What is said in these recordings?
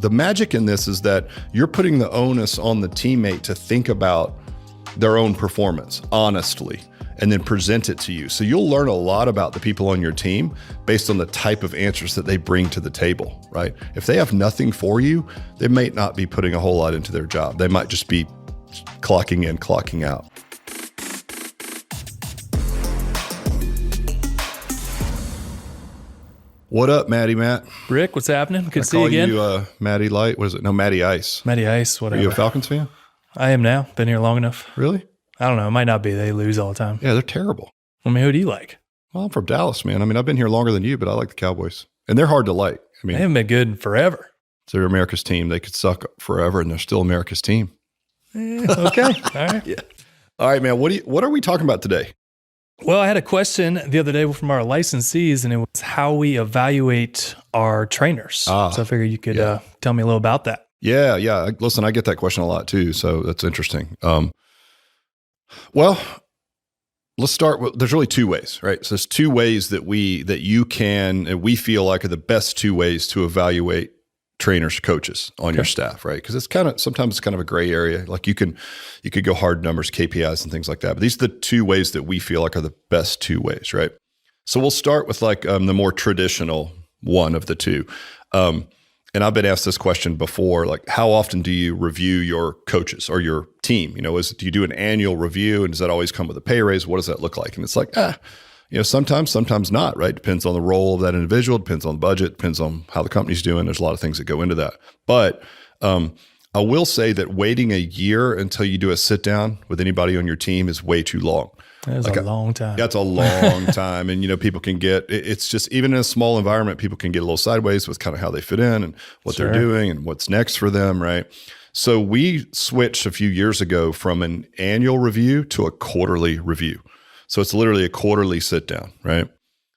the magic in this is that you're putting the onus on the teammate to think about their own performance honestly, and then present it to you. So you'll learn a lot about the people on your team based on the type of answers that they bring to the table, right? If they have nothing for you, they might not be putting a whole lot into their job. They might just be clocking in, clocking out. What up, Matty Matt? Rick, what's happening? Good to see you again. You, Matty Light. What is it? No, Matty Ice. Matty Ice, whatever. Are you a Falcons fan? I am now. Been here long enough. Really? I don't know. It might not be. They lose all the time. Yeah, they're terrible. I mean, who do you like? Well, I'm from Dallas, man. I mean, I've been here longer than you, but I like the Cowboys. And they're hard to like. I mean, They haven't been good in forever. they're America's team. They could suck forever, and they're still America's team. Okay. All right. Yeah. All right, man. What are we talking about today? Well, I had a question the other day from our licensees, and it was how we evaluate our trainers. So I figured you could tell me a little about that. Yeah. Listen, I get that question a lot too, so that's interesting. Well, let's start with, there's really two ways, right? So there's two ways that you can, and we feel like are the best two ways to evaluate trainers, coaches on your staff, right? Because sometimes it's kind of a gray area. Like you could go hard numbers, KPIs and things like that. But these are the two ways that we feel like are the best two ways, right? So we'll start with like the more traditional one of the two. And I've been asked this question before, like how often do you review your coaches or your team? Do you do an annual review, and does that always come with a pay raise? What does that look like? And it's like, sometimes not, right? Depends on the role of that individual, depends on the budget, depends on how the company's doing. There's a lot of things that go into that. But I will say that waiting a year until you do a sit down with anybody on your team is way too long. That's a long time. That's a long time. And, people can it's just, even in a small environment, people can get a little sideways with kind of how they fit in and what they're doing and what's next for them, right? So we switched a few years ago from an annual review to a quarterly review. So it's literally a quarterly sit down, right?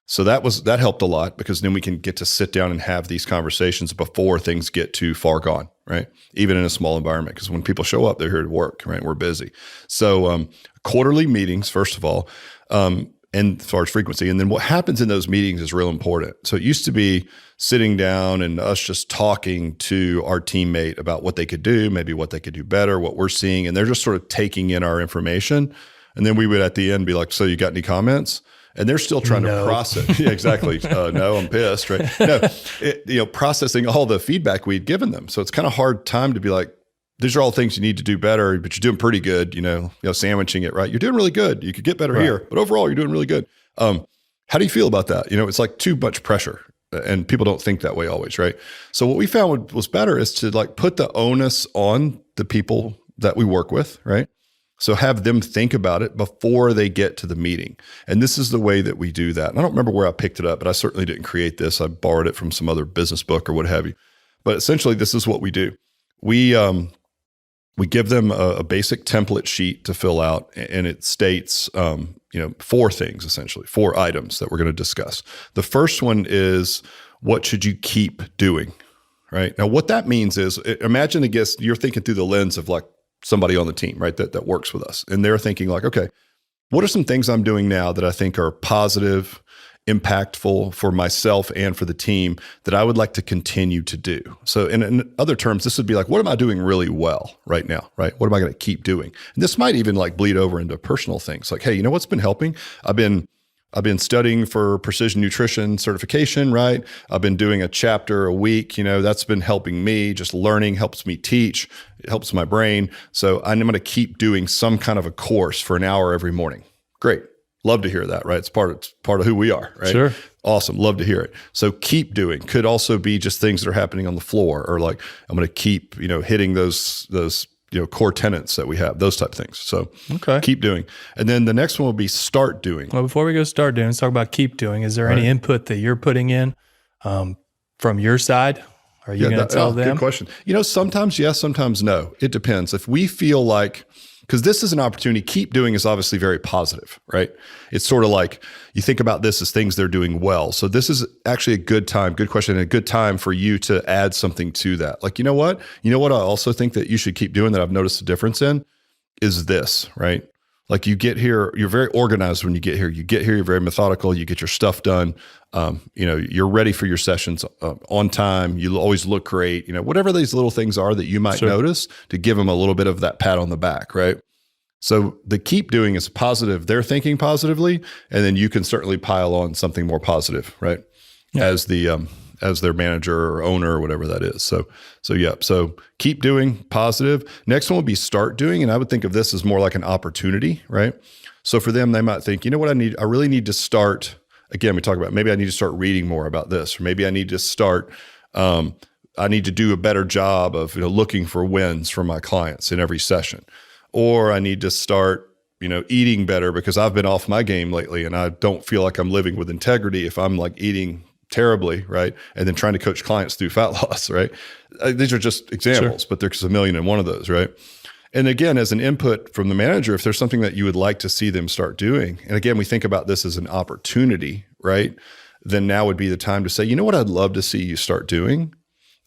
So that helped a lot, because then we can get to sit down and have these conversations before things get too far gone, right? Even in a small environment, because when people show up, they're here to work, right? We're busy. So quarterly meetings, first of all, and as far as frequency, and then what happens in those meetings is real important. So it used to be sitting down and us just talking to our teammate about what they could do, maybe what they could do better, what we're seeing, and they're just sort of taking in our information. And then we would at the end be like, so you got any comments? And they're still trying to process. Yeah, exactly. No, I'm pissed, right? No, processing all the feedback we'd given them. So it's kind of hard time to be like, these are all things you need to do better, but you're doing pretty good, sandwiching it, right? You're doing really good. You could get better here, but overall you're doing really good. How do you feel about that? It's like too much pressure, and people don't think that way always, right? So what we found was better is to like put the onus on the people that we work with, right? So have them think about it before they get to the meeting. And this is the way that we do that. And I don't remember where I picked it up, but I certainly didn't create this. I borrowed it from some other business book or what have you. But essentially, this is what we do. We give them a basic template sheet to fill out, and it states, four things, essentially, 4 items that we're going to discuss. The first one is, what should you keep doing, right? Now, what that means is, imagine, I guess, you're thinking through the lens of like, somebody on the team, right, that works with us. And they're thinking like, okay, what are some things I'm doing now that I think are positive, impactful for myself and for the team that I would like to continue to do? So in other terms, this would be like, what am I doing really well right now, right? What am I going to keep doing? And this might even like bleed over into personal things. Like, hey, you know what's been helping? I've been studying for precision nutrition certification, right? I've been doing a chapter a week, that's been helping me. Just learning helps me teach. It helps my brain. So I'm going to keep doing some kind of a course for an hour every morning. Great. Love to hear that, right? It's part of who we are, right? Sure. Awesome. Love to hear it. So keep doing. Could also be just things that are happening on the floor, or like, I'm going to keep, hitting those core tenets that we have, those type of things. So keep doing. And then the next one will be start doing. Well, before we go start doing, let's talk about keep doing. Is there any input that you're putting in from your side? Are you going to tell them? Good question. Sometimes yes, sometimes no. It depends. If we feel like, because this is an opportunity, keep doing is obviously very positive, right? It's sort of like, you think about this as things they're doing well. So this is actually a good time, good question, and a good time for you to add something to that. Like, you know what I also think that you should keep doing that I've noticed a difference in is this, right? Like you get here, you're very organized when you get here. You get here, you're very methodical. You get your stuff done. You're ready for your sessions on time. You always look great. Whatever these little things are that you might notice, to give them a little bit of that pat on the back, right? So the keep doing is positive. They're thinking positively, and then you can certainly pile on something more positive, right? Yeah. As their manager or owner or whatever that is. So keep doing, positive. Next one would be start doing. And I would think of this as more like an opportunity, right? So for them, they might think, you know what I really need to start. Again, we talk about maybe I need to start reading more about this, or maybe I need to start, I need to do a better job of looking for wins from my clients in every session. Or I need to start, eating better because I've been off my game lately and I don't feel like I'm living with integrity if I'm like eating terribly, right? And then trying to coach clients through fat loss, right? These are just examples, but there's a million and one of those, right? And again, as an input from the manager, if there's something that you would like to see them start doing, and again, we think about this as an opportunity, right? Then now would be the time to say, you know what I'd love to see you start doing?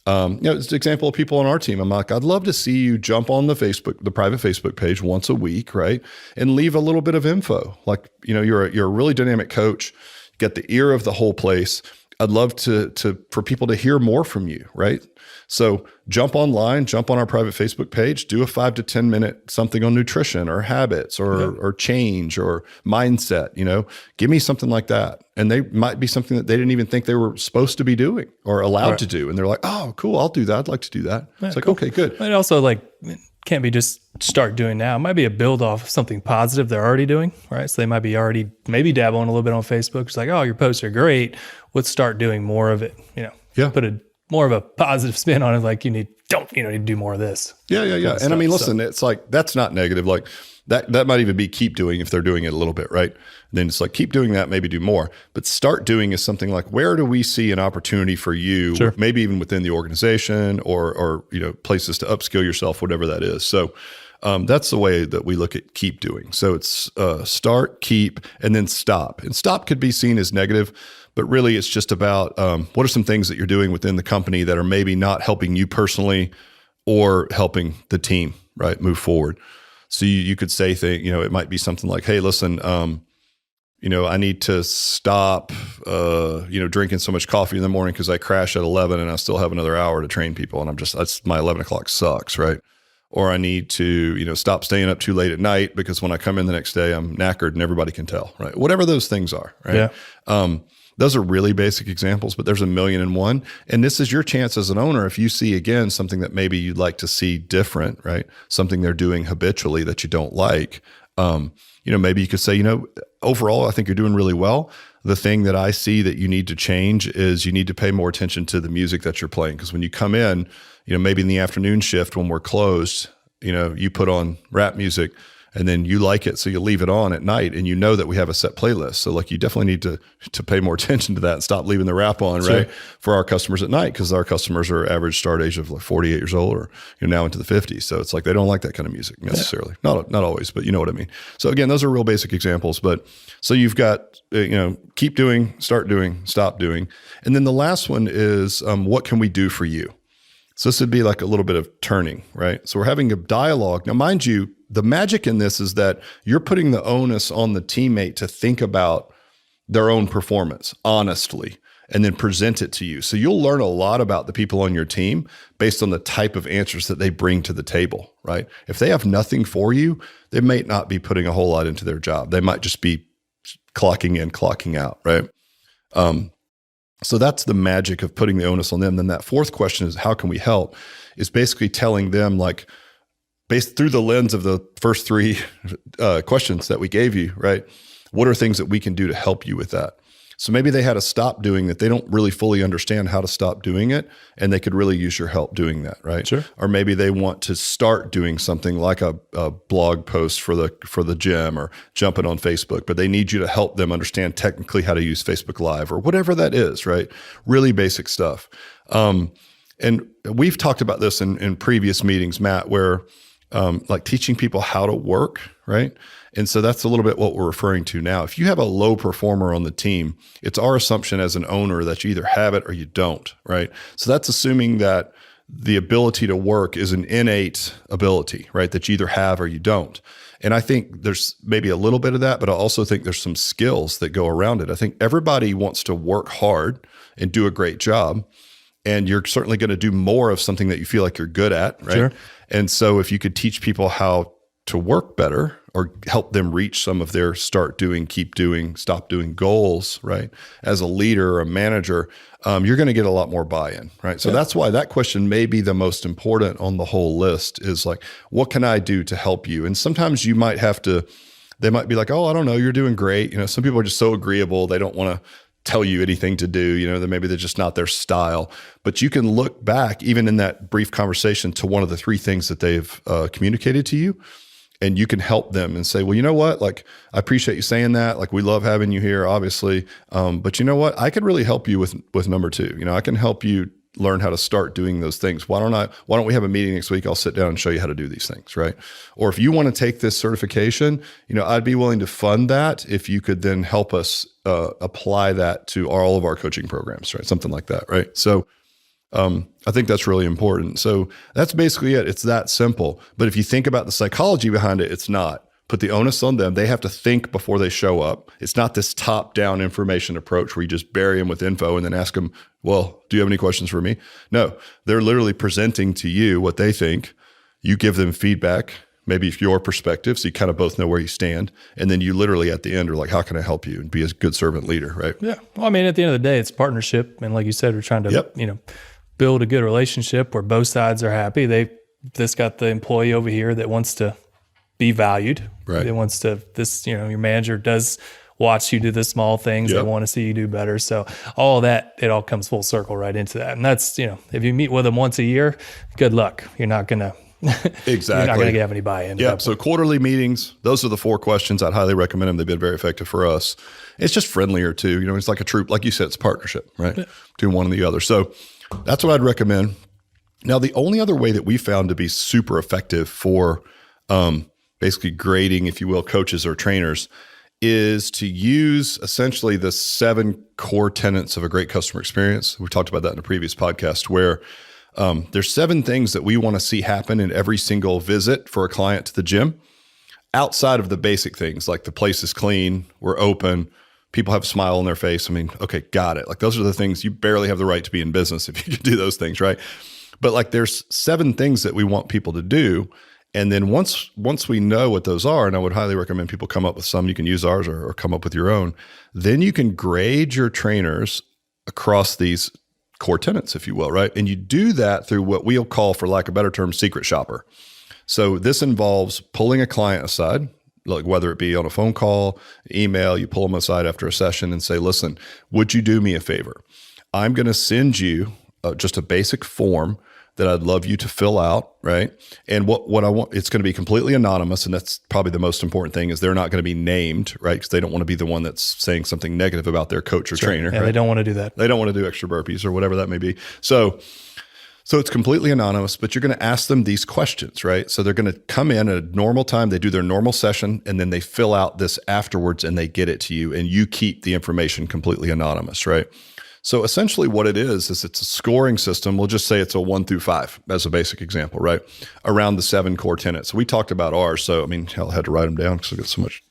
It's an example of people on our team. I'm like, I'd love to see you jump on the private Facebook page once a week, right? And leave a little bit of info. Like, you're a really dynamic coach, get the ear of the whole place. I'd love for people to hear more from you, right? So jump online, jump on our private Facebook page, do a 5 to 10 minute something on nutrition or habits or change or mindset, give me something like that. And they might be something that they didn't even think they were supposed to be doing or allowed to do. And they're like, oh, cool, I'll do that. I'd like to do that. Yeah, it's like, okay, good. And also can't be just start doing now. It might be a build off of something positive they're already doing, right? So they might be already maybe dabbling a little bit on Facebook. It's like, oh, your posts are great. Let's start doing more of it. Put more of a positive spin on it. Like you need to do more of this. Yeah. And I mean, listen, it's like, that's not negative. Like that might even be keep doing if they're doing it a little bit, right? And then it's like, keep doing that, maybe do more. But start doing is something like, where do we see an opportunity for you, maybe even within the organization or places to upskill yourself, whatever that is. So that's the way that we look at keep doing. So it's start, keep, and then stop. And stop could be seen as negative, but really it's just about what are some things that you're doing within the company that are maybe not helping you personally or helping the team, right, move forward. So you could say it might be something like, hey, listen, I need to stop, drinking so much coffee in the morning because I crash at 11 and I still have another hour to train people. And that's my 11 o'clock sucks, right? Or I need to, stop staying up too late at night because when I come in the next day, I'm knackered and everybody can tell, right? Whatever those things are, right? Yeah. Those are really basic examples, but there's a million and one. And this is your chance as an owner. If you see, again, something that maybe you'd like to see different, right? Something they're doing habitually that you don't like, maybe you could say, overall, I think you're doing really well. The thing that I see that you need to change is you need to pay more attention to the music that you're playing. Because when you come in, maybe in the afternoon shift when we're closed, you put on rap music and then you like it. So you leave it on at night and that we have a set playlist. So like you definitely need to pay more attention to that and stop leaving the rap on, right? For our customers at night, because our customers are average start age of like 48 years old or now into the 50s. So it's like they don't like that kind of music necessarily. Yeah. Not always, but you know what I mean. So again, those are real basic examples. But so you've got, keep doing, start doing, stop doing. And then the last one is what can we do for you? So this would be like a little bit of turning, right? So we're having a dialogue. Now, mind you, the magic in this is that you're putting the onus on the teammate to think about their own performance honestly and then present it to you. So you'll learn a lot about the people on your team based on the type of answers that they bring to the table, right? If they have nothing for you, they may not be putting a whole lot into their job. They might just be clocking in, clocking out, right? So that's the magic of putting the onus on them. Then that fourth question is, how can we help? Is basically telling them, like, based through the lens of the first three questions that we gave you, right? What are things that we can do to help you with that? So maybe they had to stop doing that. They don't really fully understand how to stop doing it, and they could really use your help doing that, right? Sure. Or maybe they want to start doing something like a blog post for the gym or jumping on Facebook, but they need you to help them understand technically how to use Facebook Live or whatever that is, right? Really basic stuff. And we've talked about this in previous meetings, Matt, where like teaching people how to work, right? And so that's a little bit what we're referring to now. If you have a low performer on the team, it's our assumption as an owner that you either have it or you don't, right? So that's assuming that the ability to work is an innate ability, right? That you either have or you don't. And I think there's maybe a little bit of that, but I also think there's some skills that go around it. I think everybody wants to work hard and do a great job. And you're certainly going to do more of something that you feel like you're good at, right? Sure. And so if you could teach people how to work better or help them reach some of their start doing, keep doing, stop doing goals, right? As a leader or a manager, you're going to get a lot more buy-in, right? So that's why that question may be the most important on the whole list is like, what can I do to help you? And sometimes you might have to, they might be like, oh, I don't know, you're doing great. Some people are just so agreeable. They don't want to tell you anything to do, that maybe they're just not their style, but you can look back even in that brief conversation to one of the three things that they've communicated to you. And you can help them and say, well, you know what? Like, I appreciate you saying that. Like, we love having you here, obviously. But you know what? I could really help you with number two. I can help you learn how to start doing those things. Why don't we have a meeting next week? I'll sit down and show you how to do these things, right? Or if you want to take this certification, I'd be willing to fund that if you could then help us apply that to all of our coaching programs, right? Something like that, right? So I think that's really important. So that's basically it. It's that simple. But if you think about the psychology behind it, it's not. Put the onus on them. They have to think before they show up. It's not this top-down information approach where you just bury them with info and then ask them, well, do you have any questions for me? No, they're literally presenting to you what they think. You give them feedback, maybe your perspective, so you kind of both know where you stand. And then you literally at the end are like, how can I help you? And be a good servant leader, right? Yeah. Well, I mean, at the end of the day, it's partnership. And like you said, we're trying to, build a good relationship where both sides are happy. This got the employee over here that wants to be valued. Right. It wants to, your manager does watch you do the small things. They want to see you do better. So all of that, it all comes full circle right into that. And that's, if you meet with them once a year, good luck. You're not going to, exactly. You're not going to have any buy-in. Yeah. So quarterly meetings, those are the 4 questions. I'd highly recommend them. They've been very effective for us. It's just friendlier too. It's like a troop, like you said, it's a partnership, right? Between one and the other. So that's what I'd recommend. Now, the only other way that we found to be super effective for basically grading, if you will, coaches or trainers is to use essentially the 7 core tenets of a great customer experience. We talked about that in a previous podcast where there's 7 things that we want to see happen in every single visit for a client to the gym outside of the basic things like the place is clean, we're open, people have a smile on their face. I mean, okay, got it. Like those are the things you barely have the right to be in business if you can do those things, right? But like there's 7 things that we want people to do. And then once we know what those are, and I would highly recommend people come up with some, you can use ours or come up with your own, then you can grade your trainers across these core tenets, if you will, right? And you do that through what we'll call, for lack of a better term, secret shopper. So this involves pulling a client aside, like whether it be on a phone call, email, you pull them aside after a session and say, listen, would you do me a favor? I'm going to send you just a basic form that I'd love you to fill out, right? And what I want, it's going to be completely anonymous, and that's probably the most important thing is they're not going to be named, right? Because they don't want to be the one that's saying something negative about their coach or trainer. Yeah, right? They don't want to do that. They don't want to do extra burpees or whatever that may be. So it's completely anonymous, but you're going to ask them these questions, right? So they're going to come in at a normal time, they do their normal session, and then they fill out this afterwards and they get it to you, and you keep the information completely anonymous, right? So essentially what it is it's a scoring system. We'll just say it's a 1 through 5 as a basic example, right? Around the 7 core tenets. So we talked about ours. So, I mean, hell, I had to write them down because I've got so much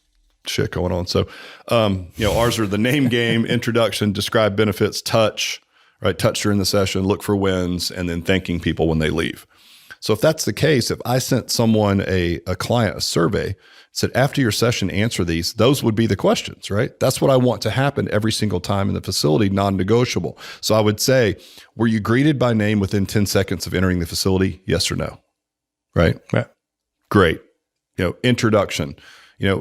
shit going on. So, ours are the name game, introduction, describe benefits, touch, right? Touch during the session, look for wins, and then thanking people when they leave. So if that's the case, if I sent someone, a client, a survey, said, after your session, answer these, those would be the questions, right? That's what I want to happen every single time in the facility, non-negotiable. So I would say, were you greeted by name within 10 seconds of entering the facility? Yes or no? Right? Yeah. Great. Introduction.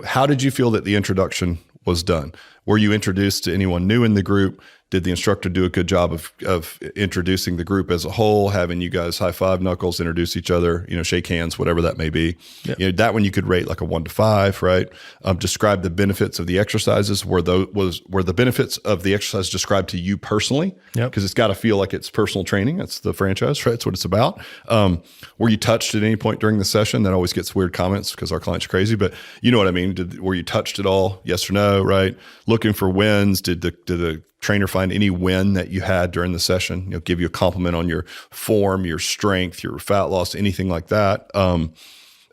How did you feel that the introduction was done? Were you introduced to anyone new in the group? Did the instructor do a good job of introducing the group as a whole, having you guys high five knuckles, introduce each other, shake hands, whatever that may be? Yep. That one you could rate like a 1 to 5, right? Describe the benefits of the exercises. Were the benefits of the exercise described to you personally? Yep. Because it's got to feel like it's personal training. That's the franchise, right? That's what it's about. Were you touched at any point during the session? That always gets weird comments because our clients are crazy, but you know what I mean? Were you touched at all? Yes or no, right? Looking for wins. Did the trainer find any win that you had during the session? Give you a compliment on your form, your strength, your fat loss, anything like that.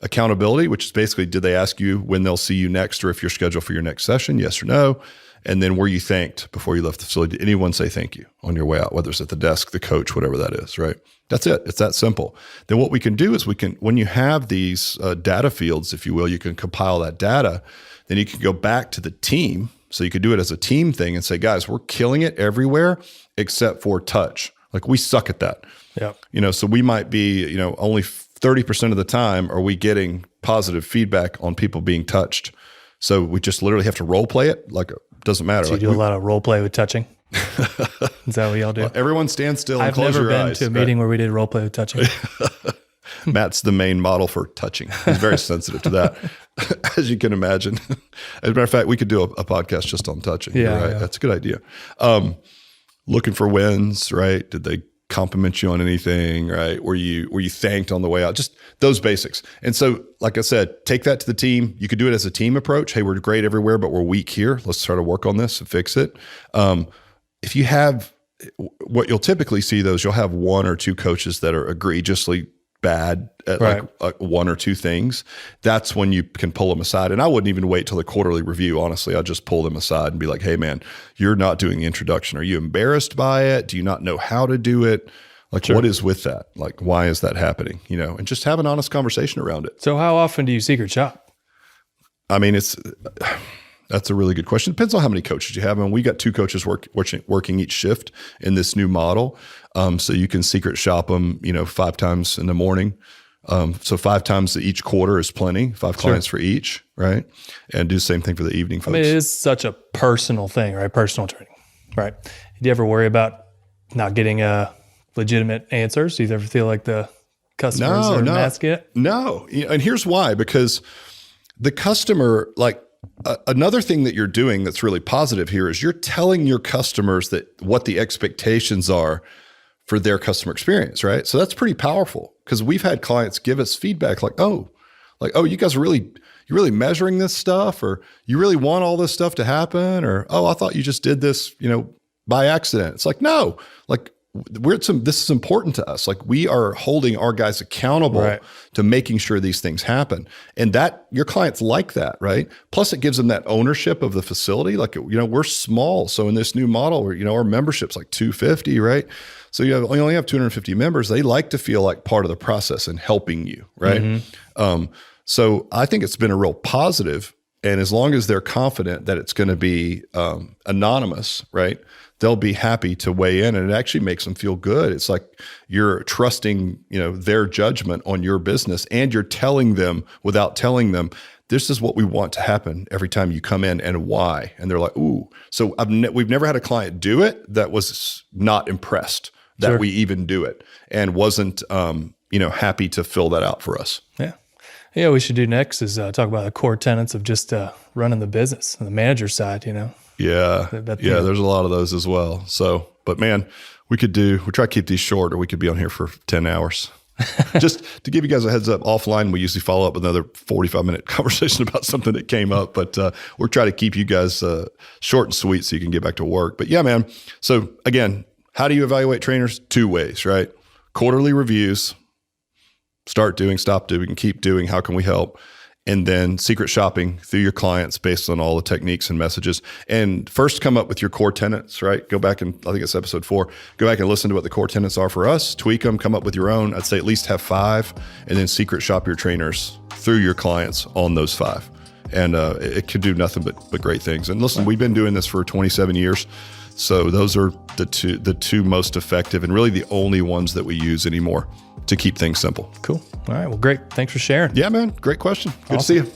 accountability, which is basically, did they ask you when they'll see you next or if you're scheduled for your next session? Yes or no? And then were you thanked before you left the facility? Did anyone say thank you on your way out, whether it's at the desk, the coach, whatever that is, right? That's it. It's that simple. Then what we can do is when you have these data fields, if you will, you can compile that data. Then you can go back to the team. So you could do it as a team thing and say, guys, we're killing it everywhere except for touch. Like we suck at that. Yeah. So we might be, only 30% of the time are we getting positive feedback on people being touched. So we just literally have to role play it. Like it doesn't matter. So you do a lot of role play with touching? Is that what y'all do? Well, everyone stand still and close your eyes. I've never been to a meeting where we did role play with touching. Matt's the main model for touching. He's very sensitive to that, as you can imagine. As a matter of fact, we could do a podcast just on touching. Yeah, right? Yeah. That's a good idea. Looking for wins, right? Did they compliment you on anything, right? Were you thanked on the way out? Just those basics. And so, like I said, take that to the team. You could do it as a team approach. Hey, we're great everywhere, but we're weak here. Let's try to work on this and fix it. If you have, what you'll typically see though is you'll have one or two coaches that are egregiously bad at like one or two things. That's when you can pull them aside. And I wouldn't even wait till the quarterly review. Honestly, I'd just pull them aside and be like, hey man, you're not doing the introduction. Are you embarrassed by it? Do you not know how to do it? Like What is with that? Like, why is that happening? And just have an honest conversation around it. So how often do you secret shop? I mean, that's a really good question. Depends on how many coaches you have. And we got 2 coaches working each shift in this new model. So you can secret shop them, 5 times in the morning. So 5 times each quarter is plenty, 5 clients for each, right? And do the same thing for the evening folks. I mean, it is such a personal thing, right? Personal training, right? Do you ever worry about not getting legitimate answers? Do you ever feel like the customers are masking it? No. And here's why, because the customer, another thing that you're doing that's really positive here is you're telling your customers that what the expectations are for their customer experience, right? So that's pretty powerful because we've had clients give us feedback like, oh, you guys are you're really measuring this stuff, or you really want all this stuff to happen, or, oh, I thought you just did this, by accident. It's like, no, this is important to us. Like we are holding our guys accountable to making sure these things happen. And that your clients like that, right? Plus it gives them that ownership of the facility. Like, we're small. So in this new model where, our membership's like 250, right? So you only have 250 members. They like to feel like part of the process and helping you, right? Mm-hmm. So I think it's been a real positive. And as long as they're confident that it's going to be anonymous, right? They'll be happy to weigh in, and it actually makes them feel good. It's like you're trusting, their judgment on your business, and you're telling them without telling them, this is what we want to happen every time you come in and why. And they're like, ooh. So we've never had a client do it that was not impressed that we even do it and wasn't, happy to fill that out for us. Yeah. Yeah, what we should do next is talk about the core tenets of just running the business on the manager side, Yeah. There's a lot of those as well. So, but man, we try to keep these short, or we could be on here for 10 hours. Just to give you guys a heads up, offline, we usually follow up with another 45-minute conversation about something that came up, but we're trying to keep you guys short and sweet so you can get back to work. But yeah, man. So again, how do you evaluate trainers? 2 ways, right? Quarterly reviews, start doing, stop doing, keep doing, how can we help? And then secret shopping through your clients based on all the techniques and messages. And first come up with your core tenets, right? Go back and I think it's episode 4. Go back and listen to what the core tenets are for us, tweak them, come up with your own. I'd say at least have 5, and then secret shop your trainers through your clients on those 5. And it could do nothing but great things. And listen, we've been doing this for 27 years. So those are the two most effective and really the only ones that we use anymore to keep things simple. Cool. All right. Well, great. Thanks for sharing. Yeah, man. Great question. Good to see you.